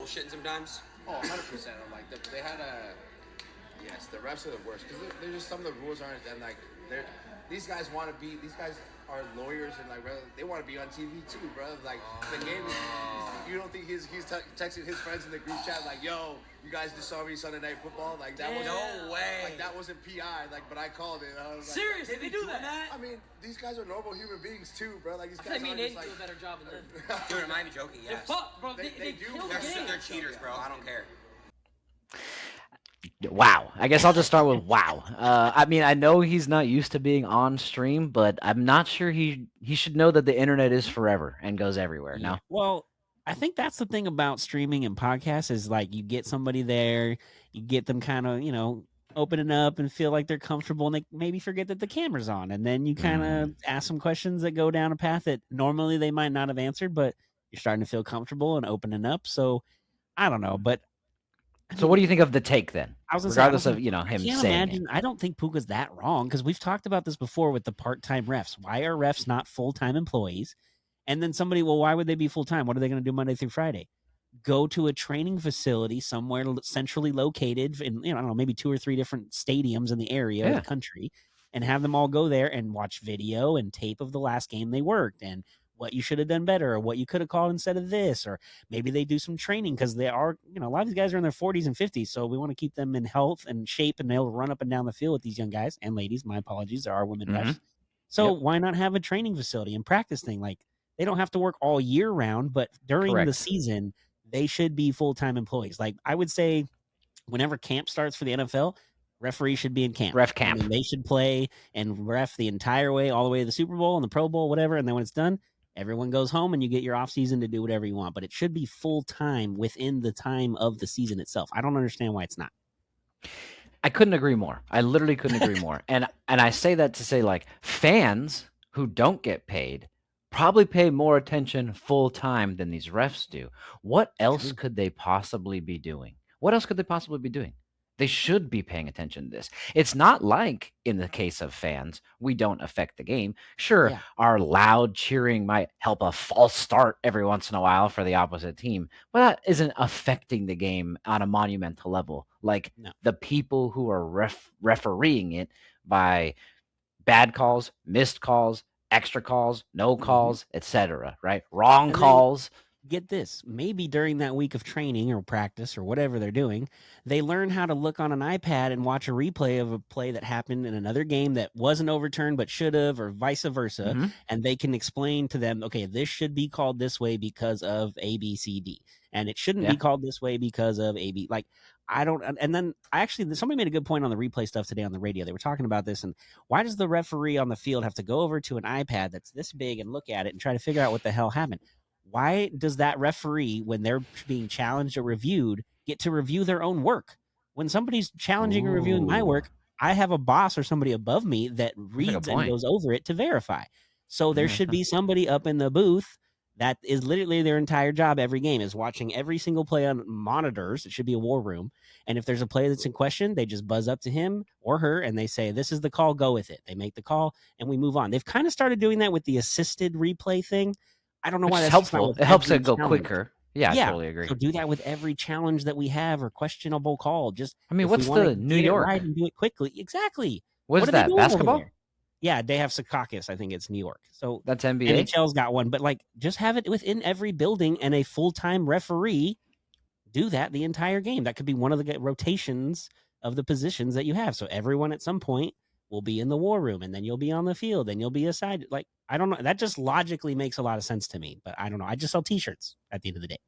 bullshitting sometimes? Oh, 100%. Like they had a. Yes, the refs are the worst because they're just some of the rules aren't and like they're these guys want to be these guys are lawyers and like they want to be on TV too, bro. Like the game is you don't think he's texting his friends in the group chat like, yo, you guys just saw me Sunday Night Football, like that was no way, like that wasn't PI, like but I called it. I was like, seriously, they do that? I mean, these guys are normal human beings too, bro. Like these guys. I mean, they do like, a better job than them. Dude, am I even joking? Yes. Fuck, bro. They do. kill the game. They're cheaters, bro. I don't care. Wow. I guess I'll just start with wow. I mean, I know he's not used to being on stream, but I'm not sure he should know that the internet is forever and goes everywhere. Yeah. No. Well, I think that's the thing about streaming and podcasts is like you get somebody there, you get them kind of, opening up and feel like they're comfortable and they maybe forget that the camera's on. And then you kind of ask some questions that go down a path that normally they might not have answered, but you're starting to feel comfortable and opening up. So I don't know, but So what do you think of the take then? I was Regardless of, him I can't saying imagine. I don't think Puka's that wrong because we've talked about this before with the part-time refs. Why are refs not full-time employees? And then somebody, well, why would they be full-time? What are they going to do Monday through Friday? Go to a training facility somewhere centrally located in, I don't know, maybe 2 or 3 different stadiums in the area of the country and have them all go there and watch video and tape of the last game they worked and what you should have done better or what you could have called instead of this, or maybe they do some training because they are, a lot of these guys are in their 40s and 50s. So we want to keep them in health and shape and they'll run up and down the field with these young guys and ladies. My apologies. There are women refs. So why not have a training facility and practice thing? Like they don't have to work all year round, but during the season, they should be full-time employees. Like I would say whenever camp starts for the NFL, referees should be in camp. Ref camp. I mean, they should play and ref the entire way, all the way to the Super Bowl and the Pro Bowl, whatever. And then when it's done, everyone goes home and you get your off season to do whatever you want, but it should be full time within the time of the season itself. I don't understand why it's not. I couldn't agree more. I literally couldn't agree more. And I say that to say like fans who don't get paid probably pay more attention full time than these refs do. What else could they possibly be doing? What else could they possibly be doing? They should be paying attention to this. It's not like in the case of fans, we don't affect the game. Sure, our loud cheering might help a false start every once in a while for the opposite team, but that isn't affecting the game on a monumental level. Like the people who are refereeing it by bad calls, missed calls, extra calls, no calls, etc. Right? Wrong calls. Get this, maybe during that week of training or practice or whatever they're doing, they learn how to look on an iPad and watch a replay of a play that happened in another game that wasn't overturned but should have, or vice versa. And they can explain to them, okay, this should be called this way because of A, B, C, D. And it shouldn't be called this way because of A, B. Like, I don't, and then somebody made a good point on the replay stuff today on the radio. They were talking about this and why does the referee on the field have to go over to an iPad that's this big and look at it and try to figure out what the hell happened? Why does that referee, when they're being challenged or reviewed, get to review their own work? When somebody's challenging or reviewing my work, I have a boss or somebody above me that reads and goes over it to verify. So there should be somebody up in the booth that is literally their entire job every game is watching every single play on monitors. It should be a war room. And if there's a play that's in question, they just buzz up to him or her and they say, this is the call, go with it. They make the call and we move on. They've kind of started doing that with the assisted replay thing. I don't know why that's helpful. It helps it go quicker. Yeah, I totally agree. So do that with every challenge that we have or questionable call. Just what's the New York? Right and do it quickly. Exactly. What is that? Basketball? Yeah, they have Secaucus. I think it's New York. So that's NBA. NHL's got one, but like just have it within every building and a full-time referee do that the entire game. That could be one of the rotations of the positions that you have. So everyone at some point will be in the war room and then you'll be on the field and you'll be aside. Like, I don't know. That just logically makes a lot of sense to me, but I don't know. I just sell t-shirts at the end of the day.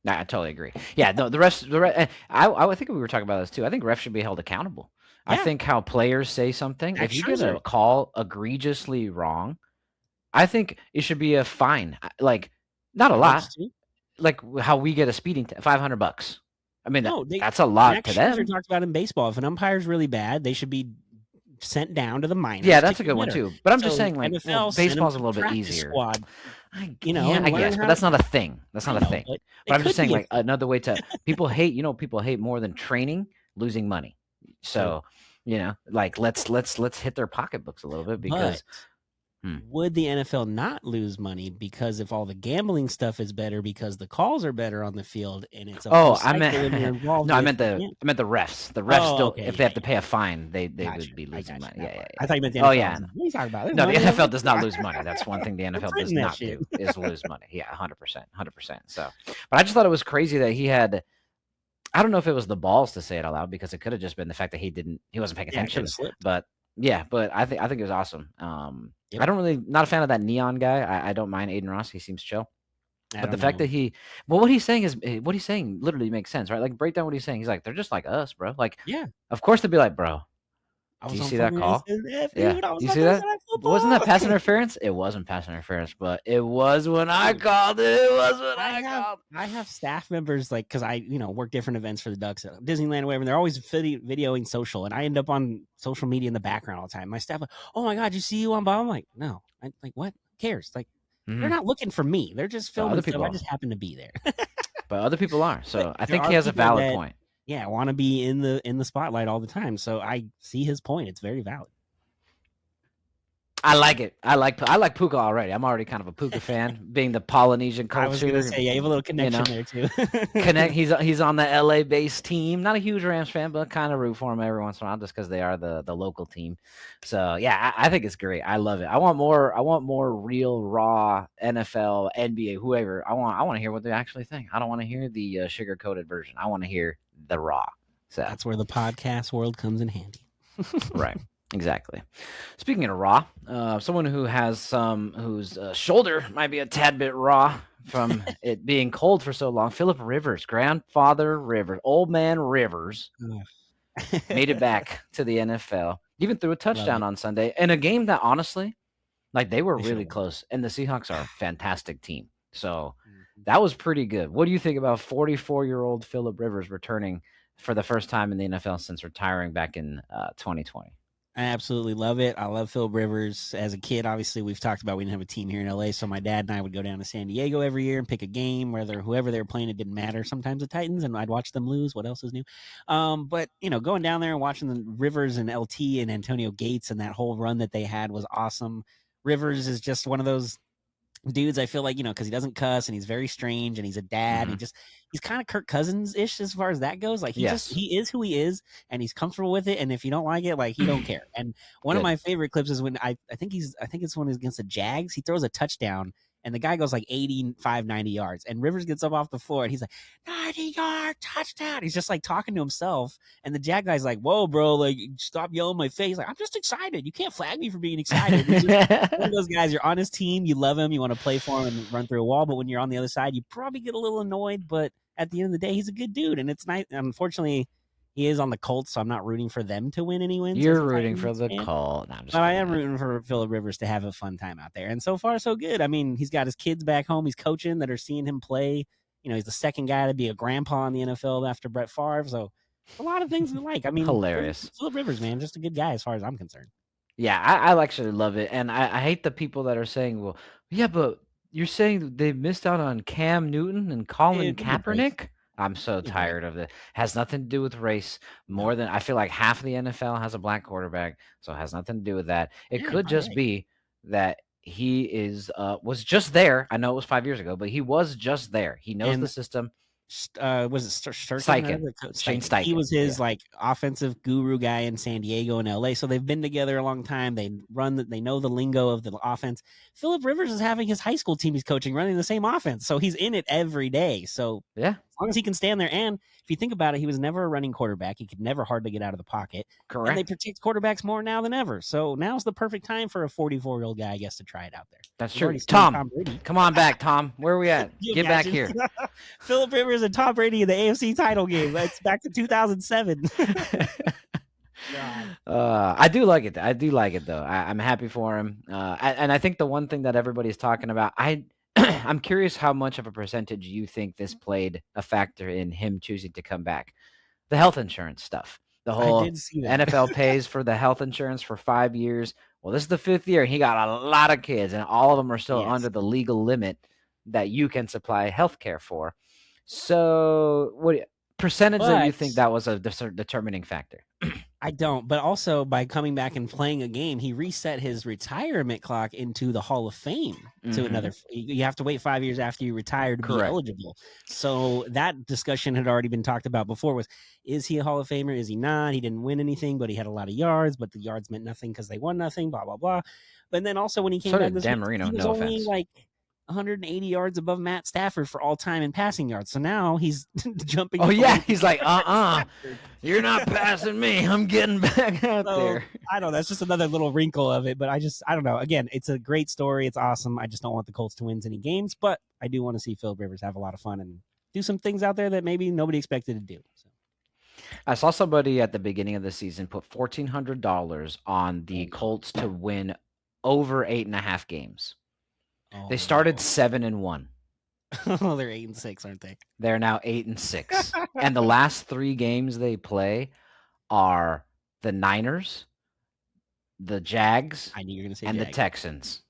Nah, I totally agree. Yeah, the rest, I think we were talking about this too. I think refs should be held accountable. Yeah. I think how players say something, if you get a call egregiously wrong, I think it should be a fine. Like, not a lot. Like how we get a speeding $500. I mean, that's a lot to them. Talked about in baseball. If an umpire's really bad, they should be sent down to the minors. Yeah, that's a good one too. But I'm just saying, like, baseball's a little bit easier. Squad, I guess, but that's not a thing. That's not a thing. But I'm just saying, like, another way to people hate. People hate more than training, losing money. So, like, let's hit their pocketbooks a little bit because would the NFL not lose money because if all the gambling stuff is better because the calls are better on the field and it's a full I cycle when you're meant involved no, I with meant the refs. The refs still, okay, if they have to yeah. pay a fine, they Gotcha. would be I losing got money. you, that Yeah, part. yeah. I thought you meant the Oh NFL. yeah. What are you talking about? There's No, the money NFL over does not lose money. That's one thing the NFL does printing that not shit. do is lose money. Yeah, 100%, 100%. So, but I just thought it was crazy that he had. I don't know if it was the balls to say it out loud because it could have just been the fact that he wasn't paying Yeah, it could attention. have slipped. But yeah, but I think it was awesome. Yep. I don't really not a fan of that neon guy. I don't mind Aiden Ross. He seems chill. But the fact that what he's saying what he's saying literally makes sense, right? Like break down what he's saying. He's like, they're just like us, bro. Like, yeah, of course they'd be like, bro, I do was you on see that fucking call? SNF, Yeah, dude. I was you on see that? Thursday Night Wasn't that Football. pass interference? It wasn't pass interference, but it was when I called it. It was when I called. I have staff members like because I work different events for the Ducks at Disneyland or whatever. And they're always videoing social, and I end up on social media in the background all the time. My staff, like, oh my god, you see you on Bob? I'm like, no, like what? Who cares? Like they're not looking for me. They're just filming other stuff. people I just happen to be there. But other people are. So But I there think are he has a people valid that, point. Yeah, want to be in the spotlight all the time. So I see his point. It's very valid. I like it. I like Puka already. I'm already kind of a Puka fan, being the Polynesian culture. I was gonna say, yeah, you have a little connection there too. He's on the LA based team. Not a huge Rams fan, but kind of root for him every once in a while just because they are the local team. So yeah, I think it's great. I love it. I want more real raw NFL, NBA, whoever. I want to hear what they actually think. I don't want to hear the sugar coated version. I want to hear the raw. So that's where the podcast world comes in handy. Right. Exactly. Speaking of raw, someone who has whose shoulder might be a tad bit raw from it being cold for so long, Philip Rivers, grandfather Rivers, old man Rivers, made it back to the NFL. Even threw a touchdown on Sunday in a game that honestly, like they were really close. And the Seahawks are a fantastic team. So that was pretty good. What do you think about 44-year-old Philip Rivers returning for the first time in the NFL since retiring back in 2020? I absolutely love it. I love Philip Rivers. As a kid, obviously, we've talked about we didn't have a team here in LA, so my dad and I would go down to San Diego every year and pick a game, whoever they were playing, it didn't matter. Sometimes the Titans, and I'd watch them lose. What else is new? But going down there and watching the Rivers and LT and Antonio Gates and that whole run that they had was awesome. Rivers is just one of those dudes, I feel like, because he doesn't cuss and he's very strange and he's a dad. Mm-hmm. He's kind of Kirk Cousins-ish as far as that goes. Like he is who he is and he's comfortable with it. And if you don't like it, like he don't care. And one of my favorite clips is when I think it's when he's against the Jags. He throws a touchdown and the guy goes like 85, 90 yards. And Rivers gets up off the floor and he's like, 90-yard touchdown. He's just like talking to himself. And the Jag guy's like, whoa, bro, like stop yelling in my face. Like, I'm just excited. You can't flag me for being excited. One of those guys, you're on his team, you love him, you want to play for him and run through a wall. But when you're on the other side, you probably get a little annoyed. But at the end of the day, he's a good dude. And it's nice. Unfortunately, he is on the Colts, so I'm not rooting for them to win any wins. You're rooting for the Colts. No, but I am rooting for Philip Rivers to have a fun time out there. And so far, so good. I mean, he's got his kids back home. He's coaching that are seeing him play. He's the second guy to be a grandpa in the NFL after Brett Favre. So a lot of things to like. I mean, hilarious. Philip Rivers, man, just a good guy as far as I'm concerned. Yeah, I actually love it. And I hate the people that are saying, well, yeah, but you're saying they missed out on Cam Newton and Colin Kaepernick? I'm so tired of it. Has nothing to do with race. More than I feel like half of the NFL has a black quarterback, so it has nothing to do with that. It could just be that he was just there. I know it was 5 years ago, but he was just there. He knows the system. Was it Steichen? He was his like offensive guru guy in San Diego and LA. So they've been together a long time. They know the lingo of the offense. Philip Rivers is having his high school team he's coaching running the same offense. So he's in it every day. So yeah, as long as he can stand there. And if you think about it, he was never a running quarterback. He could never hardly get out of the pocket. Correct. And they protect quarterbacks more now than ever. So now's the perfect time for a 44-year-old guy, I guess, to try it out there. That's true. Tom come on back, Tom. Where are we at? Get back here. Philip Rivers and Tom Brady in the AFC title game. That's back to 2007. I do like it. I do like it, though. I'm happy for him. And I think the one thing that everybody's talking about, I'm curious how much of a percentage you think this played a factor in him choosing to come back. The health insurance stuff. The whole NFL pays for the health insurance for 5 years. Well, this is the 5th year, and he got a lot of kids, and all of them are still under the legal limit that you can supply health care for. So what percentage do you think that was a determining factor? I don't, but also by coming back and playing a game, he reset his retirement clock into the Hall of Fame to another. You have to wait 5 years after you retire to be Correct. eligible. So that discussion had already been talked about before. Was is he a Hall of Famer? Is he not? He didn't win anything, but he had a lot of yards. But the yards meant nothing because they won nothing. Blah blah blah. But then also when he came So back did this Dan week, Marino, he was no only offense. like 180 yards above Matt Stafford for all time in passing yards. So now he's jumping. Oh yeah, away he's like, from Stafford. you're not passing me. I'm getting back out So, there. I don't know. That's just another little wrinkle of it. But I don't know. Again, it's a great story. It's awesome. I just don't want the Colts to win any games. But I do want to see Philip Rivers have a lot of fun and do some things out there that maybe nobody expected to do. So. I saw somebody at the beginning of the season put $1,400 on the Colts to win over 8.5 games. They started 7-1. Oh, they're 8-6, aren't they? They're now 8-6. And the last 3 games they play are the Niners, the Jags, I knew you were going to say and the Jags. Texans.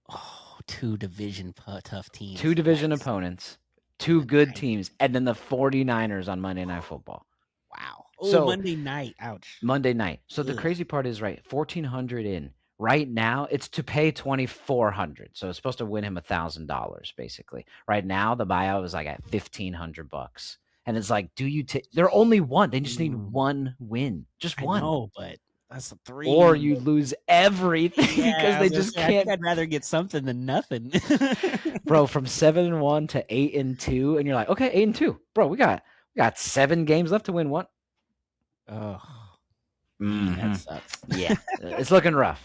Oh, 2 division tough teams. 2 division Nice. opponents, 2 good Nice. teams, and then the 49ers on Monday Night Football. Wow. Oh, So- Monday night. Ouch. Monday night. So the Ugh. crazy part is, right, 1,400 in. Right now, it's to pay 2,400. So it's supposed to win him $1,000, basically. Right now, the buyout is like at $1,500. And it's like, do you take? They're only one. They just need one win, just I one. know, but that's a 3. Or you lose everything because Yeah, I they was gonna just say, I think can't. I'd rather get something than nothing. Bro, from 7-1 to 8-2, and you're like, okay, 8-2, bro. We got 7 games left to win one. Oh, Mhm. that sucks. Yeah, it's looking rough.